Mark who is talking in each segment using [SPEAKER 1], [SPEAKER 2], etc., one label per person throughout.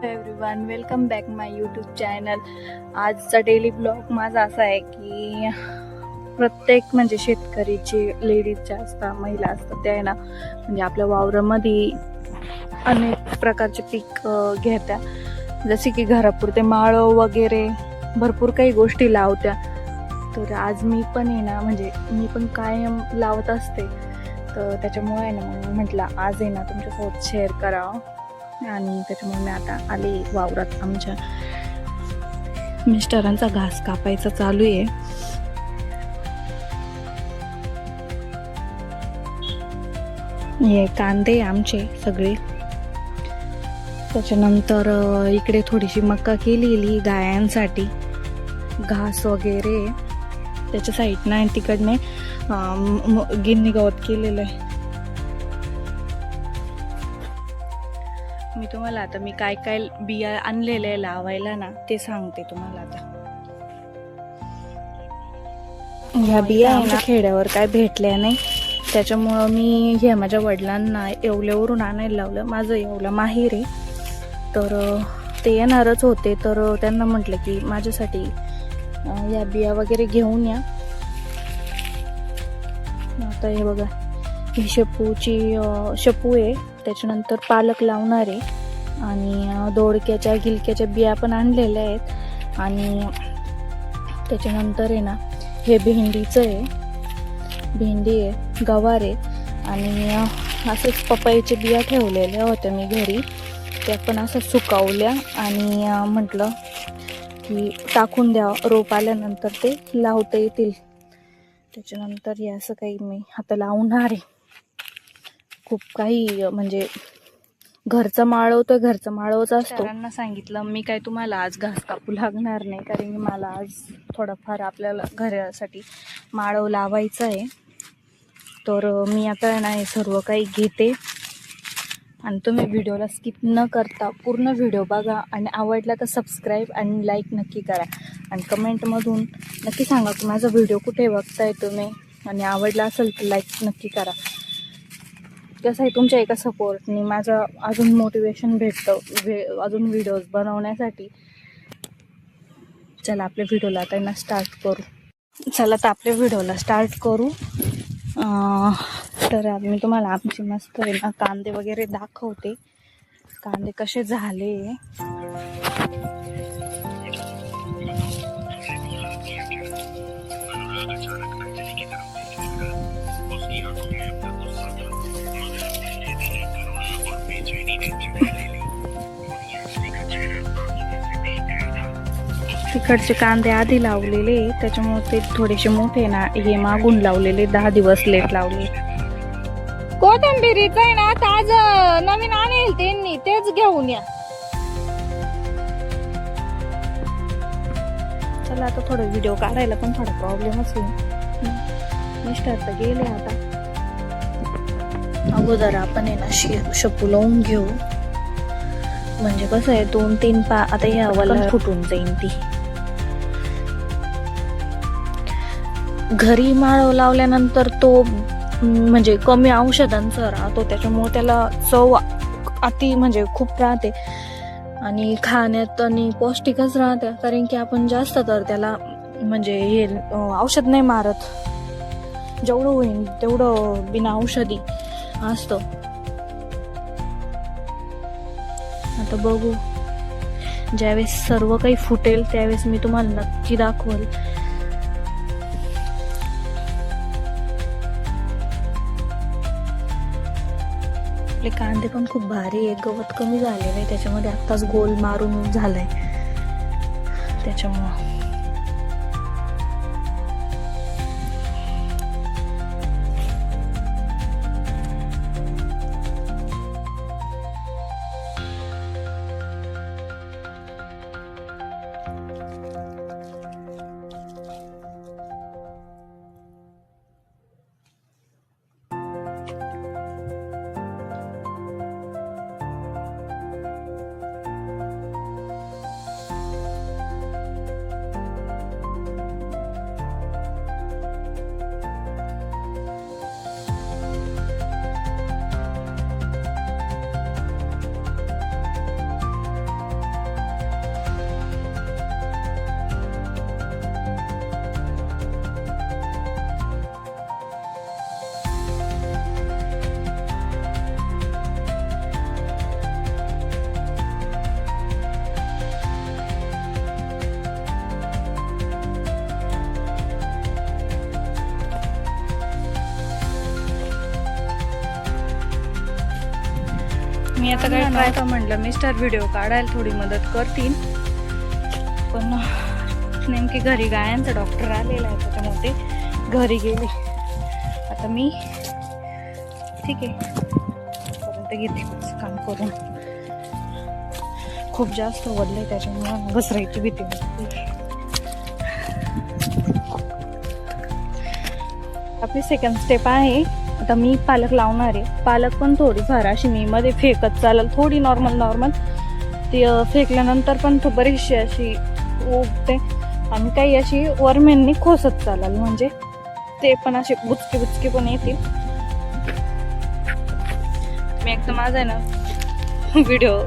[SPEAKER 1] Everyone, welcome back माय YouTube channel. आजचा daily blog माझा असा आहे की प्रत्येक म्हणजे शेतकरीची लेडीज ज्या असतात, महिला असतात, त्या आहे ना म्हणजे आपल्या वावरामध्ये अनेक प्रकारचे पीक घेत्या, जसे की घरापुरते माळं वगैरे भरपूर काही गोष्टी लावत्या. तर आज मी पण आहे ना म्हणजे मी पण कायम लावत असते, तर त्याच्यामुळे आहे ना मग म्हटलं आज आहे ना तुमच्यासोबत शेअर करावं. आणि त्याच्यामुळे मी आता आले वावरात. आमच्या मिस्टरांचा घास कापायचा चालू आहे. हे कांदे आमचे सगळे. त्याच्यानंतर इकडे थोडीशी मका केलेली गायांसाठी, घास वगैरे त्याच्या साईडनं, आणि तिकडने गिन्नी गवत केलेलं आहे. मी तुम्हाला आता मी काय काय बिया आणलेल्या आहे लावायला ना ते सांगते तुम्हाला. आता ह्या बिया आमच्या खेड्यावर काय भेटल्या नाही, त्याच्यामुळं मी हे माझ्या वडिलांना येवल्यावरून आणायला लावलं. माझं येवला माहेर आहे, तर ते येणारच होते, तर त्यांना म्हटलं की माझ्यासाठी या बिया वगैरे घेऊन या. आता हे बघा, ही शेपू आहे, त्याच्यानंतर पालक लावणार आहे, आणि दोडक्याच्या गिलक्याच्या बिया पण आणलेल्या आहेत. आणि त्याच्यानंतर आहे ना हे भेंडीचं आहे, भेंडी आहे, गवार आहे, आणि असंच पपईच्या बिया ठेवलेल्या होत्या मी घरी, त्या पण असं सुकवल्या आणि म्हटलं की टाकून द्या, रोप आल्यानंतर ते लावता येतील. त्याच्यानंतर हे असं काही मी आता लावणार आहे. खूप काही म्हणजे घरचा माळव तर घरचा माळवच असतो. सरांना सांगितलं मी काय तुम्हाला आज घास कापू लागणार नाही, कारण की मला आज थोडंफार आपल्याला घरासाठी माळव लावायचं आहे. तर मी आता ना हे सर्व काही घेते, आणि तुम्ही व्हिडिओला स्किप न करता पूर्ण व्हिडिओ बघा, आणि आवडला तर सबस्क्राईब आणि लाईक नक्की करा, आणि कमेंटमधून नक्की सांगा की माझा व्हिडिओ कुठे बघताय तुम्ही, आणि आवडला असेल तर लाईक नक्की करा. कसं आहे, तुमच्या एका सपोर्टनी माझं अजून मोटिवेशन भेटतं अजून व्हिडिओज बनवण्यासाठी. चला आपल्या व्हिडिओला आता ना स्टार्ट करू. तर मी तुम्हाला आमची मस्त आहे ना कांदे वगैरे दाखवते, कांदे कसे झाले. तिकडचे कांदे आधी लावलेले, त्याच्यामुळे ते थोडेसे मोठे ना, हे मागून लावलेले, 10 दिवस लेट लावले. कोथिंबीरीच आहे ना ताज नवीन आणेल त्यांनी, तेच घेऊन या. चला आता थोडं व्हिडिओ काढायला पण थोडा प्रॉब्लेमच होईल. मिस्टर तर गेले आता. अगोदर आपण आहे ना शेपू लावून घेऊ, म्हणजे कसं आहे 2-3 आता या वाला फुटून जाईल. ती घरी माळव लावल्यानंतर तो म्हणजे कमी औषधांचा राहतो, त्याच्यामुळे त्याला चव अति म्हणजे खूप राहते, आणि खाण्यात आणि पौष्टिकच राहते, कारण की आपण जास्त तर त्याला म्हणजे हे औषध नाही मारत, जेवढं होईल तेवढं बिना औषधी असतं. आता बघू, ज्यावेळेस सर्व काही फुटेल त्यावेळेस मी तुम्हाला नक्की दाखवल. आपले कांदे पण खूप भारी आहे, गवत कमी झालेलं आहे, त्याच्यामध्ये आत्ताच गोल मारून झालाय, त्याच्यामुळं काय ट्राय का म्हटलं मिस्टर व्हिडिओ काढायला थोडी मदत करतील, पण नेमकी घरी गायांचा डॉक्टर आलेला आहे त्याच्यामुळे ते घरी गेले. आता मी ठीक आहे पर्यंत घेते काम करून. खूप जास्त ओढले त्याच्यामुळे घसरायची भीती वाटते. आपली सेकंड स्टेप आहे. आता मी पालक लावणार आहे. पालक पण थोडीफार अशी मी मध्ये फेकत चालेल, थोडी नॉर्मल ती फेकल्यानंतर पण तो बरीचशी अशी उगते आणि काही अशी वरमेंनी खोसत चालेल, म्हणजे ते पण असे बुचके पण येतील. मी एकदा माझा आहे ना व्हिडिओ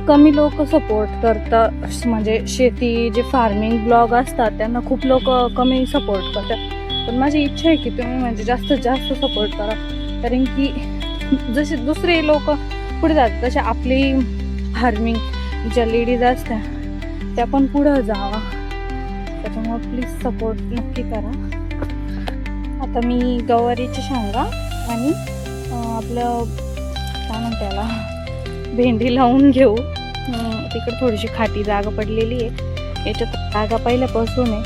[SPEAKER 1] कमी लोक सपोर्ट करतात, म्हणजे शेती जे फार्मिंग ब्लॉग असतात त्यांना खूप लोक कमी सपोर्ट करतात. पण माझी इच्छा आहे की तुम्ही म्हणजे जास्तीत जास्त सपोर्ट करा, कारण की जसे दुसरे लोक पुढे जातात तसे आपली फार्मिंग ज्या लेडीज असतात त्या पण पुढं जावा. त्याच्यामुळे प्लीज सपोर्ट नक्की करा. आता मी गवारीची शेंगा आणि आपलं काय म्हणते त्याला भेंडी लावून घेऊ. तिकडे थोडीशी खाटी जागा पडलेली आहे, याच्यात जागा पहिल्यापासून आहे.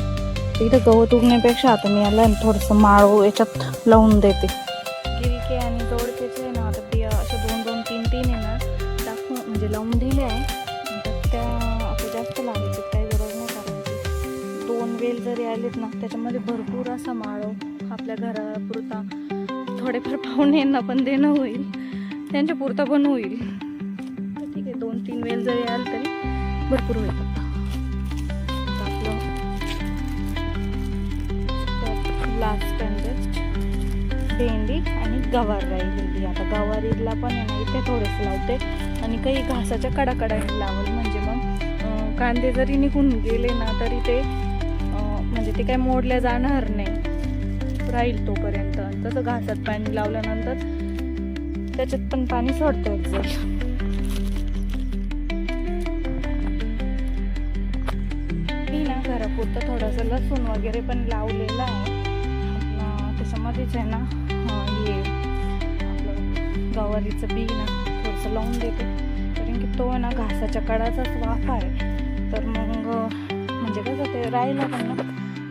[SPEAKER 1] तिथं गवत उगण्यापेक्षा आता मी याला थोडंसं माळू याच्यात लावून देते. गिरिके आणि दोडकेचे ना आता बिया अशा 2-2-3-3 आहे ना टाकून म्हणजे लावून दिले आहे. त्या आपल्या जास्त लावायची काही गरज नाही करायची. 2 वेल जरी आलेत ना त्याच्यामध्ये भरपूर असा माळव आपल्या घरापुरता, थोडेफार पाहुण्यांना पण देणं होईल, त्यांच्या पुरता पण होईल. 2-3 वेल जरी आलं तरी भरपूर होईल. आपलं लास्ट अँड बेस्ट भेंडी आणि गवार राहिलेली. आता गवारीला पण आहे ना इथे थोडंसं लावते आणि काही घासाच्या कडाकडाने लावल, म्हणजे मग कांदे जरी निघून गेले ना तरी ते म्हणजे ते काय मोडल्या जाणार नाही, राहील तोपर्यंत. तसं घासात पाणी लावल्यानंतर त्याच्यात पण पाणी सोडतं जाईल. घरापुरतं थोडंसं लसूण वगैरे पण लावलेलं आहे. त्याच्यामध्येच आहे ना हे आपलं गवारीचं बी ना थोडंसं लावून देते, कारण की तो आहे ना घासाच्या कडाचाच वाफा आहे. तर मग म्हणजे कसं ते राहिला पण ना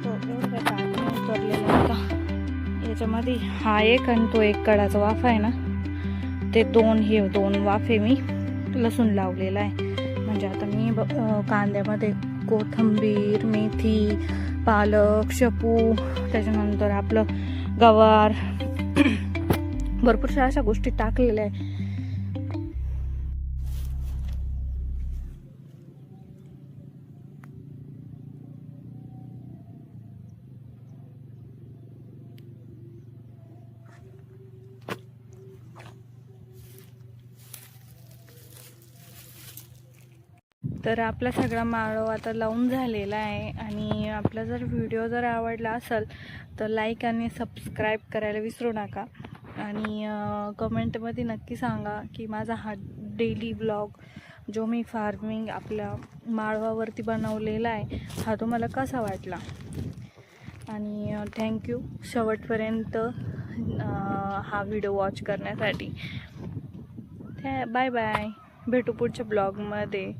[SPEAKER 1] तो एवढं काय पाणी उतरलेलं आहे का याच्यामध्ये. हा एक आणि तो एक कडाचा वाफा आहे ना, ते 2 वाफे मी लसूण लावलेला आहे. म्हणजे आता मी कांद्यामध्ये कोथिंबीर, मेथी, पालक, शेपू, त्याच्यानंतर आपलं गवार, भरपूरशा अशा गोष्टी टाकलेल्या आहे. तर आपला सगळा माळव आता लावून झालेला आहे. आणि आपला जर व्हिडिओ जर आवडला असेल तर लाईक आणि सबस्क्राईब करायला विसरू नका. आणि कमेंटमध्ये नक्की सांगा की माझा हा डेली व्लॉग जो मी फार्मिंग आपल्या माळवावरती बनवलेला आहे हा तुम्हाला कसा वाटला. आणि थँक्यू शेवटपर्यंत हा व्हिडिओ वॉच करण्यासाठी. Bye bye. भेटू पुढच्या ब्लॉगमध्ये.